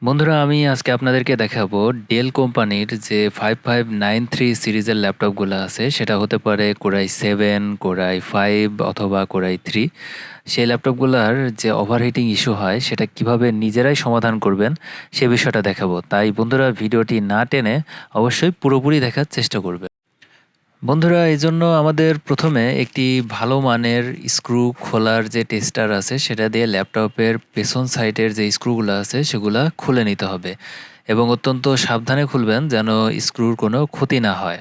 বন্ধুরা, আমি আজকে আপনাদেরকে দেখাবো ডেল কোম্পানির যে 5593 সিরিজের ল্যাপটপগুলো আছে, সেটা হতে পারে কোরাই 7, কোরাই 5 অথবা কোরাই 3। সেই ল্যাপটপগুলোর যে ওভারহিটিং ইস্যু হয় সেটা কিভাবে নিজেরাই সমাধান করবেন সে বিষয়টা দেখাবো। তাই বন্ধুরা, ভিডিওটি না টেনে অবশ্যই পুরোপুরি দেখার চেষ্টা করবেন। বন্ধুরা, এই জন্য আমাদের প্রথমে একটি ভালো মানের স্ক্রু খোলার যে টেস্টার আছে সেটা দিয়ে ল্যাপটপের পেছন সাইডের যে স্ক্রুগুলো আছে সেগুলা খুলে নিতে হবে এবং অত্যন্ত সাবধানে খুলবেন যেন স্ক্রুর কোনো ক্ষতি না হয়।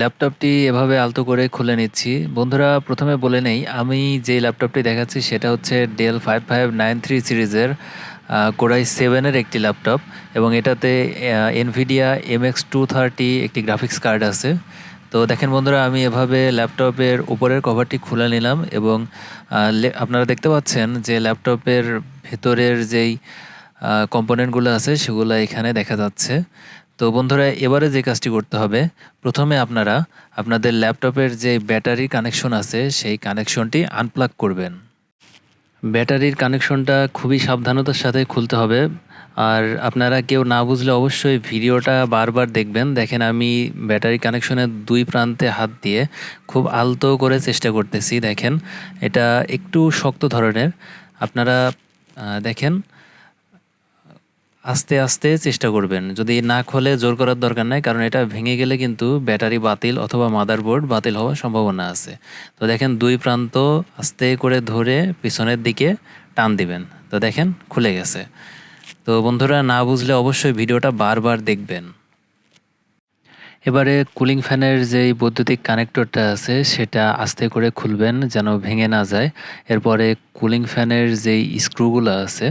ল্যাপটপটি এভাবে আলতো করে খুলে নিচ্ছি। বন্ধুরা, প্রথমে বলে নেই, আমি যে ল্যাপটপটি দেখাচ্ছি সেটা হচ্ছে ডেল 5593 সিরিজের কোরাই 7-এর একটি ল্যাপটপ এবং এটাতে এনভিডিয়া MX230 একটি গ্রাফিক্স কার্ড আছে। তো দেখেন বন্ধুরা, আমি এভাবে ল্যাপটপের উপরের কভারটি খুলে নিলাম এবং আপনারা দেখতে পাচ্ছেন যে ল্যাপটপের ভেতরের যেই কম্পোনেন্টগুলো আছে সেগুলো এখানে দেখা যাচ্ছে। তো বন্ধুরা, এবারে যে কাজটি করতে হবে, প্রথমে আপনারা আপনাদের ল্যাপটপের যে ব্যাটারি কানেকশন আছে সেই কানেকশনটি আনপ্লাগ করবেন। ব্যাটারির কানেকশনটা খুবই সাবধানতার সাথে খুলতে হবে। আর আপনারা কেউ না বুঝলে অবশ্যই ভিডিওটা বারবার দেখবেন। দেখেন, আমি ব্যাটারি কানেকশনের দুই প্রান্তে হাত দিয়ে খুব আলতো করে চেষ্টা করতেছি। দেখেন, এটা একটু শক্ত ধরনের। আপনারা দেখেন, আস্তে আস্তে চেষ্টা করবেন। যদি না খোলে জোর করার দরকার নাই, কারণ এটা ভেঙে গেলে কিন্তু ব্যাটারি বাতিল অথবা মাদারবোর্ড বাতিল হওয়ার সম্ভাবনা আছে। তো দেখেন, দুই প্রান্ত আস্তে করে ধরে পিছনের দিকে টান দিবেন। তো দেখেন, খুলে গেছে। তো বন্ধুরা, না বুঝলে অবশ্যই ভিডিওটা বারবার দেখবেন। এবারে কুলিং ফ্যানের যেই বৈদ্যুতিক কানেক্টরটা আছে সেটা আস্তে করে খুলবেন যেন ভেঙে না যায়। এরপরে কুলিং ফ্যানের যেই স্ক্রুগুলো আছে,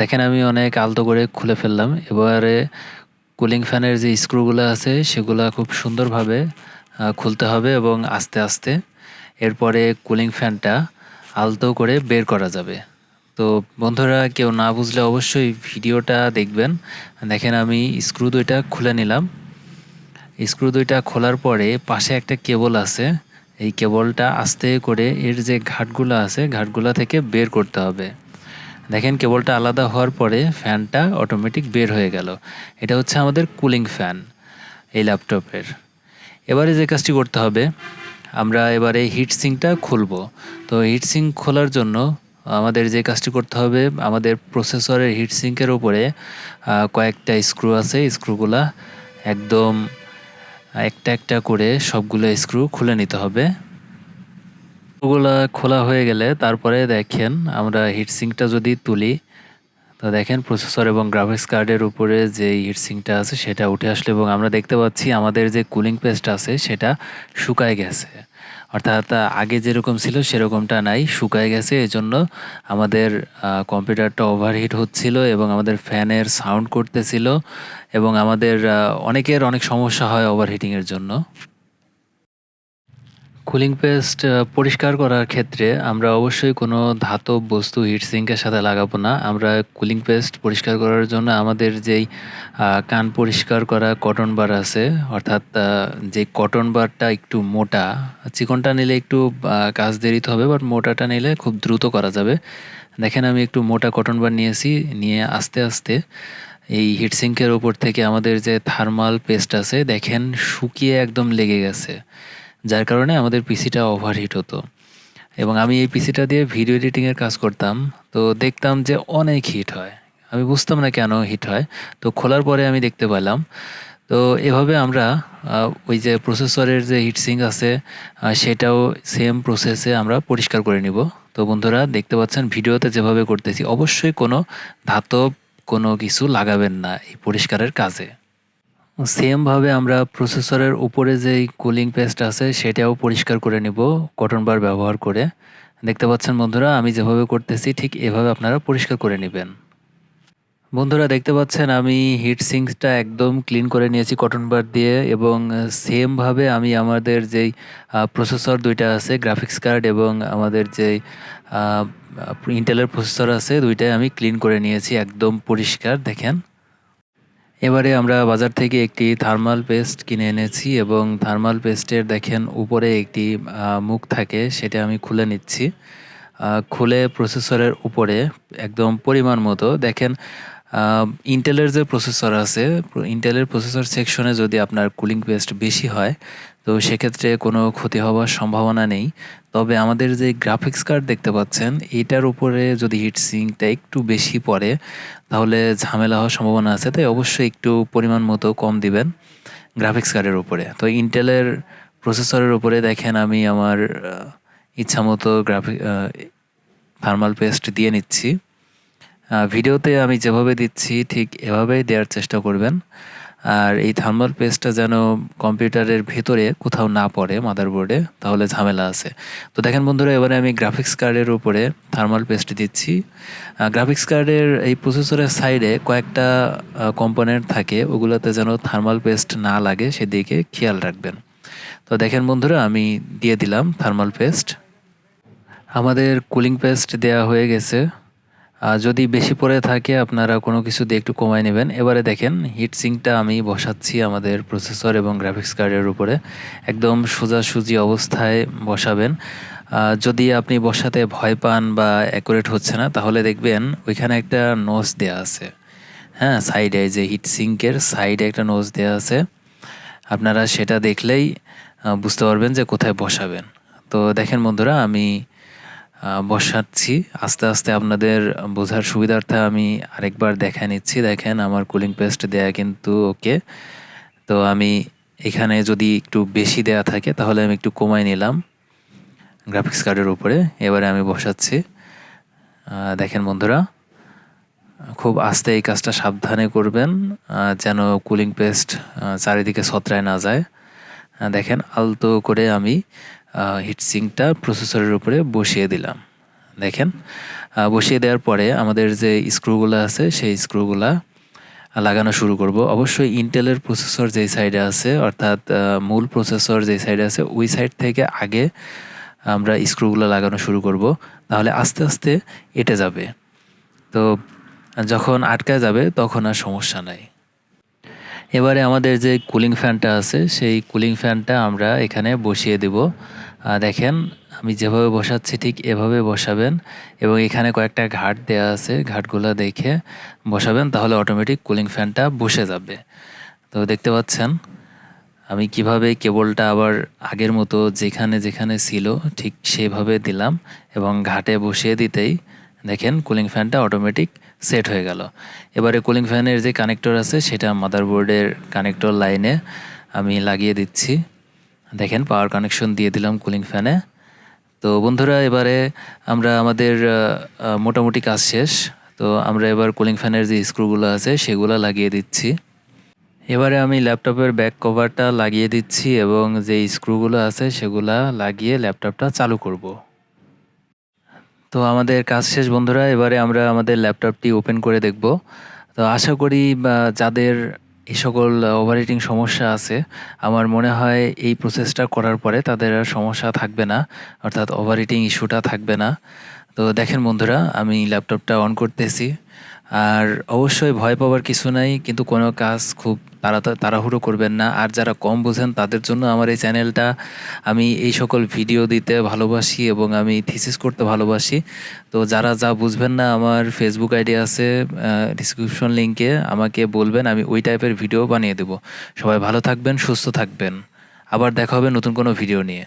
দেখেন আমি অনেক আলতো করে খুলে ফেললাম। এবারে কুলিং ফ্যানের যে স্ক্রুগুলো আছে সেগুলো খুব সুন্দরভাবে খুলতে হবে এবং আস্তে আস্তে। এরপরে কুলিং ফ্যানটা আলতো করে বের করা যাবে। তো বন্ধুরা, কেউ না বুঝলে অবশ্যই ভিডিওটা দেখবেন। দেখেন, আমি স্ক্রু দুইটা খুলে নিলাম। স্ক্রু দুইটা খোলার পরে পাশে একটা কেবল আছে। এই কেবলটা আস্তে করে এর যে ঘাটগুলো আছে ঘাটগুলো থেকে বের করতে হবে। দেখেন, কেবলটা আলাদা হওয়ার পরে ফ্যানটা অটোমেটিক বের হয়ে গেল। এটা হচ্ছে আমাদের কুলিং ফ্যান এই ল্যাপটপের। এবারে যে কাজটি করতে হবে, আমরা এবারে হিটসিঙ্কটা খুলব। তো হিটসিঙ্ক খোলার জন্য আমাদের যে কাজটি করতে হবে, আমাদের প্রসেসরের হিটসিঙ্কের উপরে কয়েকটা স্ক্রু আছে। স্ক্রুগুলা একদম একটা একটা করে সবগুলো স্ক্রু খুলে নিতে হবে। ওগুলা খোলা হয়ে গেলে তারপরে দেখেন, আমরা হিটসিঙ্কটা যদি তুলি, তো দেখেন প্রসেসর এবং গ্রাফিক্স কার্ডের উপরে যে হিটসিঙ্কটা আছে সেটা উঠে আসলো এবং আমরা দেখতে পাচ্ছি আমাদের যে কুলিং পেস্ট আছে সেটা শুকায় গেছে। অর্থাৎ আগে যেরকম ছিল সেরকমটা নাই, শুকায় গেছে। এজন্য আমাদের কম্পিউটারটা ওভারহিট হচ্ছিল এবং আমাদের ফ্যানের সাউন্ড করতেছিল এবং আমাদের অনেকের অনেক সমস্যা হয় ওভারহিটিংয়ের জন্য। কুলিং পেস্ট পরিষ্কার করার ক্ষেত্রে আমরা অবশ্যই কোনো ধাতব বস্তু হিটসিঙ্কের সাথে লাগাবো না। আমরা কুলিং পেস্ট পরিষ্কার করার জন্য আমাদের যেই কান পরিষ্কার করা কটন বার আছে, অর্থাৎ যে কটন বারটা একটু মোটা, চিকনটা নিলে একটু কাজ দেরিতে হবে, বাট মোটাটা নিলে খুব দ্রুত করা যাবে। দেখেন, আমি একটু মোটা কটন বার নিয়েছি, নিয়ে আস্তে আস্তে এই হিটসিঙ্কের ওপর থেকে আমাদের যে থার্মাল পেস্ট আছে দেখেন শুকিয়ে একদম লেগে গেছে, যার কারণে আমাদের পিসিটা ওভারহিট হতো। এবং আমি এই পিসিটা দিয়ে ভিডিও এডিটিংয়ের কাজ করতাম। তো দেখতাম যে অনেক হিট হয়, আমি বুঝতাম না কেন হিট হয়। তো খোলার পরে আমি দেখতে পেলাম। তো এভাবে আমরা ওই যে প্রসেসরের যে হিটসিঙ্ক আছে সেটাও সেম প্রসেসে আমরা পরিষ্কার করে নিব। তো বন্ধুরা, দেখতে পাচ্ছেন ভিডিওতে যেভাবে করতেছি, অবশ্যই কোনো ধাতব কোনো কিছু লাগাবেন না এই পরিষ্কারের কাজে। সেমভাবে আমরা প্রসেসরের উপরে যেই কুলিং পেস্ট আছে সেটাও পরিষ্কার করে নিব কটন বার ব্যবহার করে। দেখতে পাচ্ছেন বন্ধুরা, আমি যেভাবে করতেছি ঠিক এভাবে আপনারা পরিষ্কার করে নেবেন। বন্ধুরা, দেখতে পাচ্ছেন আমি হিট সিঙ্কটা একদম ক্লিন করে নিয়েছি কটন বার দিয়ে এবং সেমভাবে আমি আমাদের যেই প্রসেসর দুইটা আছে, গ্রাফিক্স কার্ড এবং আমাদের যেই ইন্টেলের প্রসেসর আছে দুইটাই আমি ক্লিন করে নিয়েছি একদম পরিষ্কার। দেখেন, এবারে আমরা বাজার থেকে একটি থার্মাল পেস্ট কিনে এনেছি এবং থার্মাল পেস্টের দেখেন উপরে একটি মুখ থাকে, সেটা আমি খুলে নিচ্ছি। খুলে প্রসেসরের উপরে একদম পরিমাণ মতো দেখেন, ইন্টেলের যে প্রসেসর আছে, ইন্টেলের প্রসেসর সেকশনে যদি আপনার কুলিং পেস্ট বেশি হয় তো সেক্ষেত্রে কোনো ক্ষতি হওয়ার সম্ভাবনা নেই। তবে আমাদের যে গ্রাফিক্স কার্ড দেখতে পাচ্ছেন, এইটার উপরে যদি হিটসিঙ্কটা একটু বেশি পড়ে তাহলে ঝামেলা হওয়ার সম্ভাবনা আছে, তাই অবশ্যই একটু পরিমাণ মতো কম দিবেন গ্রাফিক্স কার্ডের উপরে। তো ইন্টেলের প্রসেসরের উপরে দেখেন আমি আমার ইচ্ছামতো থার্মাল পেস্ট দিয়ে নিচ্ছি। ভিডিওতে আমি যেভাবে দিচ্ছি ঠিক এভাবেই দেওয়ার চেষ্টা করবেন। আর এই থার্মাল পেস্টটা যেন কম্পিউটারের ভেতরে কোথাও না পড়ে মাদারবোর্ডে, তাহলে ঝামেলা আছে। তো দেখেন বন্ধুরা, এবারে আমি গ্রাফিক্স কার্ডের উপরে থার্মাল পেস্ট দিচ্ছি। গ্রাফিক্স কার্ডের এই প্রসেসরের সাইডে কয়েকটা কম্পোনেন্ট থাকে, ওগুলোতে যেন থার্মাল পেস্ট না লাগে সেদিকে খেয়াল রাখবেন। তো দেখেন বন্ধুরা, আমি দিয়ে দিলাম থার্মাল পেস্ট। আমাদের কুলিং পেস্ট দেওয়া হয়ে গেছে। যদি বেশি পড়ে থাকে আপনারা কোনো কিছু দিয়ে একটু কমায় নেবেন। এবারে দেখেন হিটসিঙ্কটা আমি বসাচ্ছি আমাদের প্রসেসর এবং গ্রাফিক্স কার্ডের উপরে। একদম সোজাসুজি অবস্থায় বসাবেন। যদি আপনি বসাতে ভয় পান বা অ্যাকুরেট হচ্ছে না, তাহলে দেখবেন ওইখানে একটা নোজ দেওয়া আছে। হ্যাঁ, সাইডে যে হিটসিঙ্কের সাইডে একটা নোজ দেওয়া আছে, আপনারা সেটা দেখলেই বুঝতে পারবেন যে কোথায় বসাবেন। তো দেখেন বন্ধুরা, আমি বসাচ্ছি আস্তে আস্তে, আপনাদের বোঝার সুবিধার্থে আমি আরেকবার দেখা নিচ্ছি। দেখেন আমার কুলিং পেস্ট দেয়া কিন্তু ওকে। তো আমি এখানে যদি একটু বেশি দেয়া থাকে তাহলে আমি একটু কমাই নিলাম গ্রাফিক্স কার্ডের উপরে। এবারে আমি বসাচ্ছি। দেখেন বন্ধুরা, খুব আস্তে এই কাজটা সাবধানে করবেন যেন কুলিং পেস্ট চারিদিকে ছত্রায় না যায়। দেখেন আলতো করে আমি হিটসিঙ্কটা প্রসেসরের উপরে বসিয়ে দিলাম। দেখেন বসিয়ে দেওয়ার পরে আমাদের যে স্ক্রুগুলো আছে সেই স্ক্রুগুলা লাগানো শুরু করব। অবশ্যই ইন্টেলের প্রসেসর যেই সাইডে আছে, অর্থাৎ মূল প্রসেসর যেই সাইডে আছে ওই সাইড থেকে আগে আমরা স্ক্রুগুলো লাগানো শুরু করব, তাহলে আস্তে আস্তে এঁটে যাবে। তো যখন আটকায় যাবে তখন আর সমস্যা নাই। এবারে আমাদের যে কুলিং ফ্যানটা আছে সেই কুলিং ফ্যানটা আমরা এখানে বসিয়ে দেব। দেখেন আমি যেভাবে বসাচ্ছি ঠিক এভাবে বসাবেন এবং এখানে কয়েকটা ঘাট দেওয়া আছে, ঘাটগুলো দেখে বসাবেন, তাহলে অটোমেটিক কুলিং ফ্যানটা বসে যাবে। তো দেখতে পাচ্ছেন আমি কিভাবে কেবলটা আবার আগের মতো যেখানে যেখানে ছিল ঠিক সেভাবে দিলাম এবং ঘাটে বসিয়ে দিতেই দেখেন কুলিং ফ্যানটা অটোমেটিক সেট হয়ে গেল। এবারে কুলিং ফ্যানের যে কানেক্টর আছে সেটা মাদারবোর্ডের কানেক্টর লাইনে আমি লাগিয়ে দিচ্ছি। দেখেন পাওয়ার কানেকশন দিয়ে দিলাম কুলিং ফ্যানে। তো বন্ধুরা, এবারে আমরা আমাদের মোটামুটি কাজ শেষ। তো আমরা এবার কুলিং ফ্যানের যে স্ক্রুগুলো আছে সেগুলো লাগিয়ে দিচ্ছি। এবারে আমি ল্যাপটপের ব্যাক কভারটা লাগিয়ে দিচ্ছি এবং যে স্ক্রুগুলো আছে সেগুলা লাগিয়ে ল্যাপটপটা চালু করব। তো আমাদের কাজ শেষ বন্ধুরা, এবারে আমরা আমাদের ল্যাপটপটি ওপেন করে দেখব। তো আশা করি যাদের এই সকল ওভারহিটিং সমস্যা আছে, আমার মনে হয় এই প্রসেসটা করার পরে তাদের আর সমস্যা থাকবে না, অর্থাৎ ওভারহিটিং ইস্যুটা থাকবে না। তো দেখেন বন্ধুরা, আমি ল্যাপটপটা অন করতেছি। আর অবশ্যই ভয় পাওয়ার কিছু নাই, কিন্তু কোনো কাজ খুব তাড়াহুড়ো করবেন না। আর যারা কম বোঝেন তাদের জন্য আমার এই চ্যানেলটা, আমি এই সকল ভিডিও দিতে ভালোবাসি এবং আমি থিসিস করতে ভালোবাসি। তো যারা যা বুঝবেন না, আমার ফেসবুক আইডি আছে ডিসক্রিপশন লিঙ্কে, আমাকে বলবেন, আমি ওই টাইপের ভিডিও বানিয়ে দেবো। সবাই ভালো থাকবেন, সুস্থ থাকবেন। আবার দেখা হবে নতুন কোনো ভিডিও নিয়ে।